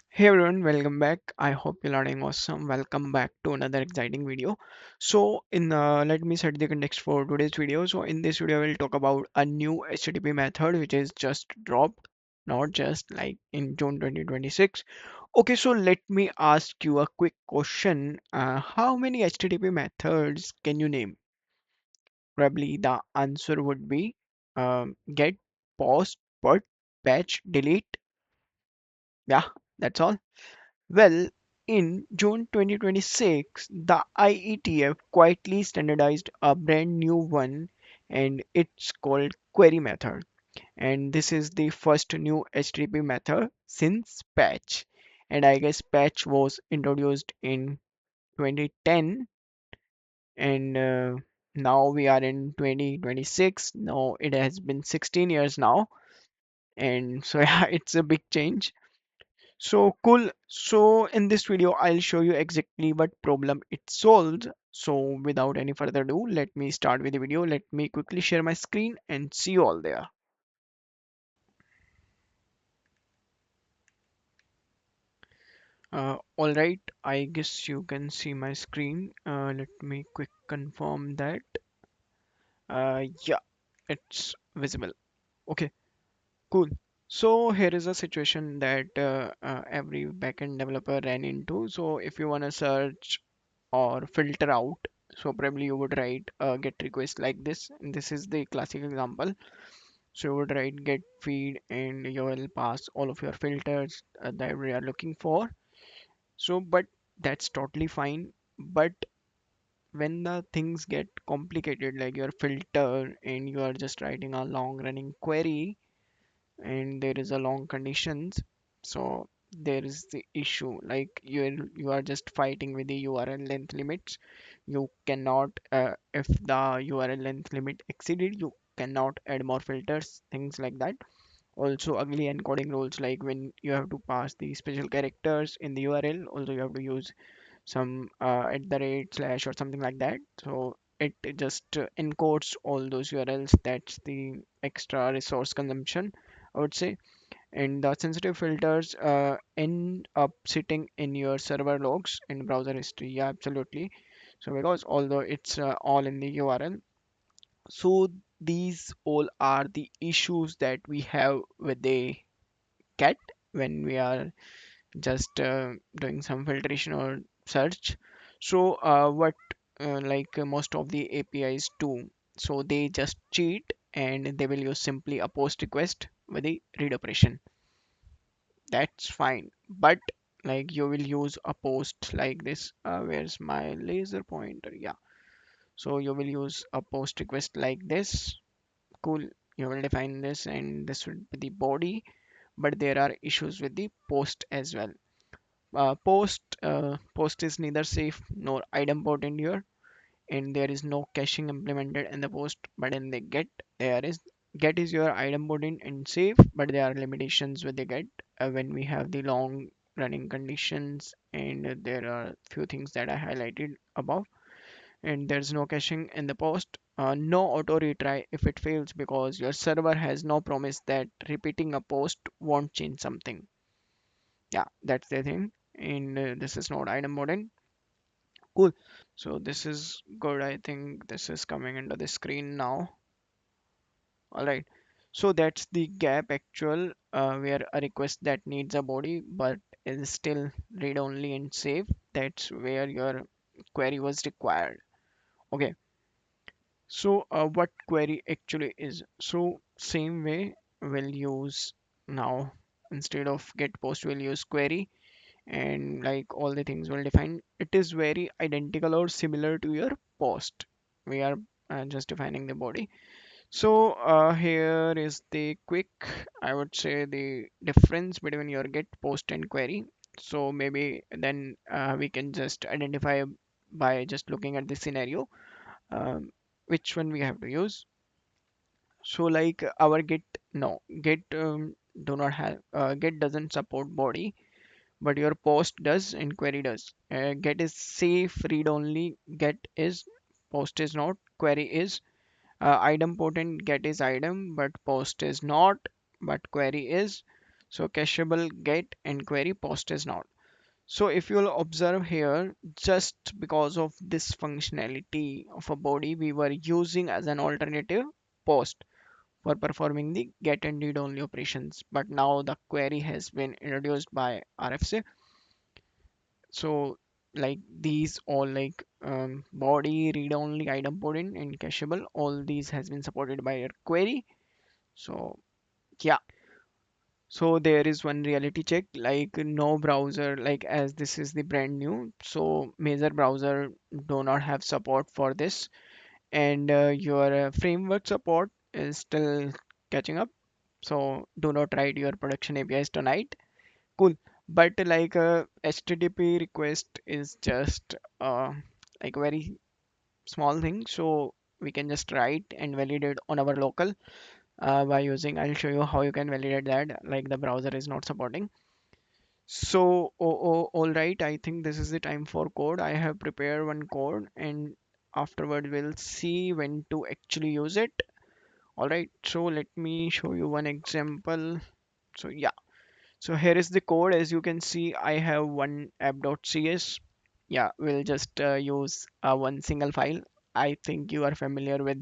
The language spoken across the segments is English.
Hey everyone, welcome back. I hope you're learning awesome. Welcome back to another exciting video. Let me set the context for today's video. So in this video, we'll talk about a new HTTP method which is just dropped, not just like in June 2026. Okay, so let me ask you a quick question. How many HTTP methods can you name? Probably the answer would be get, post, put, patch, delete. Yeah, that's all. Well, in June 2026, the IETF quietly standardized a brand new one and it's called query method. And this is the first new HTTP method since patch. And I guess patch was introduced in 2010 and now we are in 2026. Now it has been 16 years now. And so yeah, it's a big change. So cool. So in this video, I'll show you exactly what problem it solves. So without any further ado, let me start with the video. Let me quickly share my screen and see you all there. All right, I guess you can see my screen. Let me quick confirm that. Yeah, it's visible. Okay, cool. So here is a situation that every backend developer ran into. So if you want to search or filter out, so probably you would write get request like this, and this is the classic example. So you would write get feed and you will pass all of your filters that we are looking for. So but that's totally fine, but when the things get complicated like your filter and you are just writing a long running query and there is a long conditions, so there is the issue like you are just fighting with the URL length limits. You cannot if the URL length limit exceeded, you cannot add more filters, things like that. Also ugly encoding rules, like when you have to pass the special characters in the URL, also you have to use some at the rate slash or something like that, so it just encodes all those URLs. That's the extra resource consumption, I would say. And the sensitive filters end up sitting in your server logs in browser history. Yeah, absolutely. So because although it's all in the URL, so these all are the issues that we have with the cat when we are just doing some filtration or search. So what most of the APIs do, so they just cheat and they will use simply a post request with the read operation. That's fine, but like you will use a post like this. Where's my laser pointer? Yeah, so you will use a post request like this. Cool. You will define this and this would be the body, but there are issues with the post as well. Post is neither safe nor idempotent here, and there is no caching implemented in the post, but in the get there is. Get is your idempotent and safe, but there are limitations with the get when we have the long running conditions, and there are few things that I highlighted above. And there's no caching in the post. No auto retry if it fails because your server has no promise that repeating a post won't change something. Yeah, that's the thing. And this is not idempotent. Cool. So this is good. I think this is coming into the screen now. All right. So that's the gap actual where a request that needs a body but is still read only and save. That's where your query was required. Okay. So what query actually is? So same way we'll use now, instead of get post we'll use query, and like all the things will define. It is very identical or similar to your post. We are just defining the body. So here is the quick, I would say, the difference between your get, post and query. So maybe then we can just identify by just looking at the scenario um, which one we have to use. So like our get, no get do not have get doesn't support body, but your post does and query does. Get is safe read only, get is, post is not, query is. Item potent, get is item but post is not, but query is. So cacheable get and query, post is not. So if you'll observe here, just because of this functionality of a body, we were using as an alternative post for performing the get and read only operations. But now the query has been introduced by RFC. So like these all like body, read only, idempotent and cacheable, all these has been supported by your query. So yeah. So there is one reality check, like no browser, like as this is the brand new, so major browser do not have support for this, and your framework support is still catching up. So do not write your production APIs tonight. Cool. But like HTTP request is just like very small thing, so we can just write and validate on our local by using, I'll show you how you can validate that, like the browser is not supporting. So all right, I think this is the time for code. I have prepared one code and afterward we'll see when to actually use it. All right, so let me show you one example. So yeah, so here is the code. As you can see, I have one app.cs. Yeah, we'll just use one single file. I think you are familiar with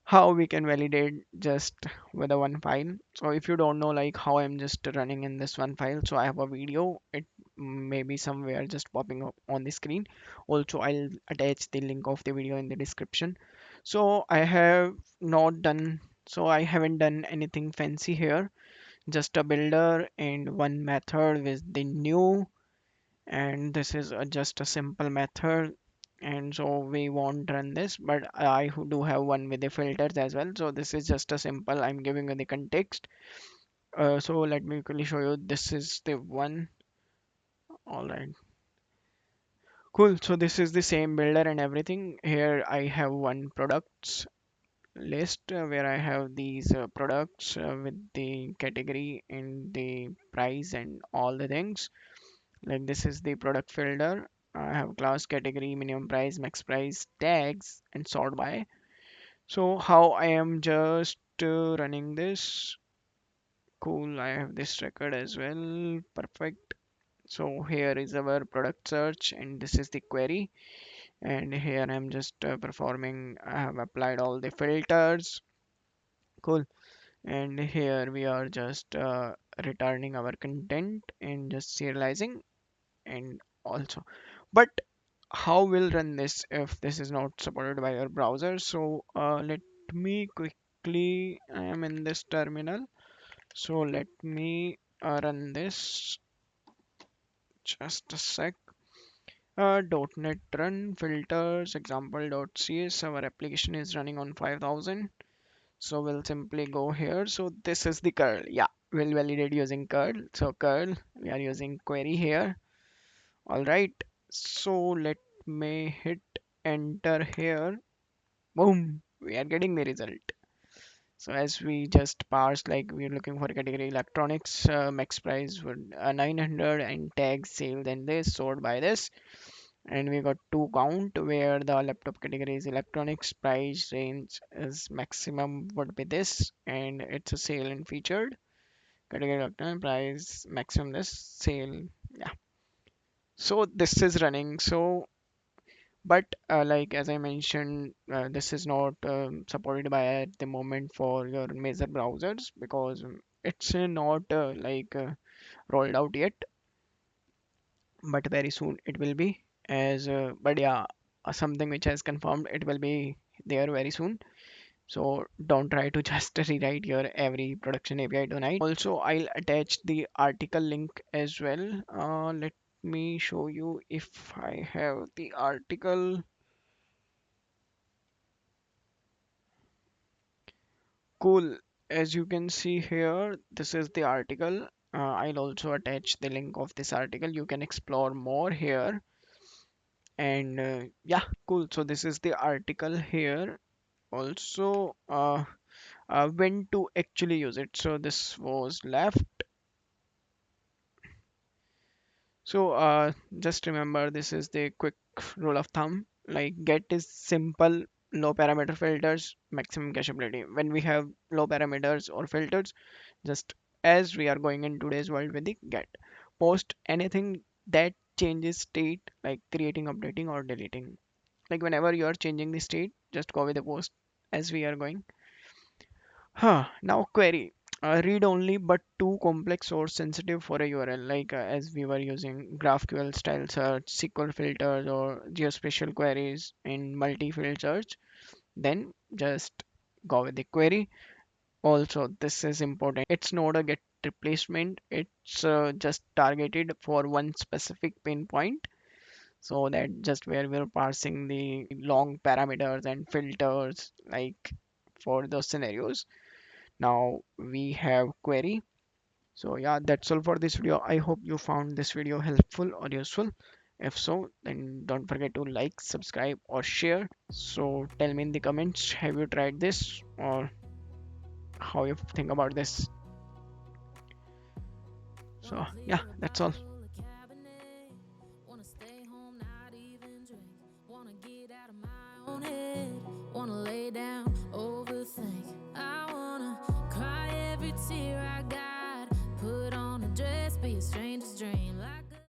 how we can validate just with a one file. So if you don't know like how I'm just running in this one file, so I have a video. It may be somewhere just popping up on the screen. Also, I'll attach the link of the video in the description. So I have not done, so I haven't done anything fancy here, just a builder and one method with the new, and this is just a simple method. And so we won't run this, but I do have one with the filters as well. So this is just a simple, I'm giving you the context. So let me quickly show you, this is the one. All right, cool. So this is the same builder and everything. Here I have one products list where I have these products with the category and the price and all the things. Like this is the product filter. I have class, category, minimum price, max price, tags, and sort by. So how I am just running this. Cool, I have this record as well. Perfect. So here is our product search, and this is the query. And here I'm just performing. I have applied all the filters. Cool. And here we are just returning our content and just serializing and also. But how we'll run this if this is not supported by your browser? So let me quickly, I am in this terminal, so let me run this, just a sec. .NET run filters example.cs, our application is running on 5000, so we'll simply go here. So this is the curl. Yeah, we'll validate using curl. So curl, we are using query here. All right, so let me hit enter here. Boom, we are getting the result. So as we just parsed, like we're looking for category electronics, max price would 900 and tag sale, then this sort by this, and we got two count where the laptop category is electronics, price range is maximum would be this, and it's a sale and featured category electronic, price maximum this sale. Yeah, so this is running. So but like as I mentioned, this is not supported by at the moment for your major browsers because it's not rolled out yet, but very soon it will be. As but yeah, something which has confirmed, it will be there very soon. So don't try to just rewrite your every production API tonight. Also, I'll attach the article link as well. Let me show you if I have the article. Cool. As you can see here, this is the article. I'll also attach the link of this article. You can explore more here. And yeah, cool. So this is the article here. Also, when to actually use it. So this was left. So just remember, this is the quick rule of thumb. Like get is simple, low parameter filters, maximum cacheability. When we have low parameters or filters, just as we are going in today's world with the get. Post anything that changes state, like creating, updating, or deleting. Like whenever you are changing the state, just go with the post as we are going. Now query. Read only but too complex or sensitive for a URL, like as we were using GraphQL style search, SQL filters, or geospatial queries in multi-field search, then just go with the query. Also, this is important. It's not a get replacement. It's just targeted for one specific pain point. So that just where we're parsing the long parameters and filters, like for those scenarios. Now we have query. So yeah, that's all for this video. I hope you found this video helpful or useful. If so, then don't forget to like, subscribe, or share. So tell me in the comments, have you tried this or how you think about this? So yeah, that's all. Wanna stay home, not even drink. Wanna get out of my own head. Wanna lay down, overthink. I wanna cry every tear I got.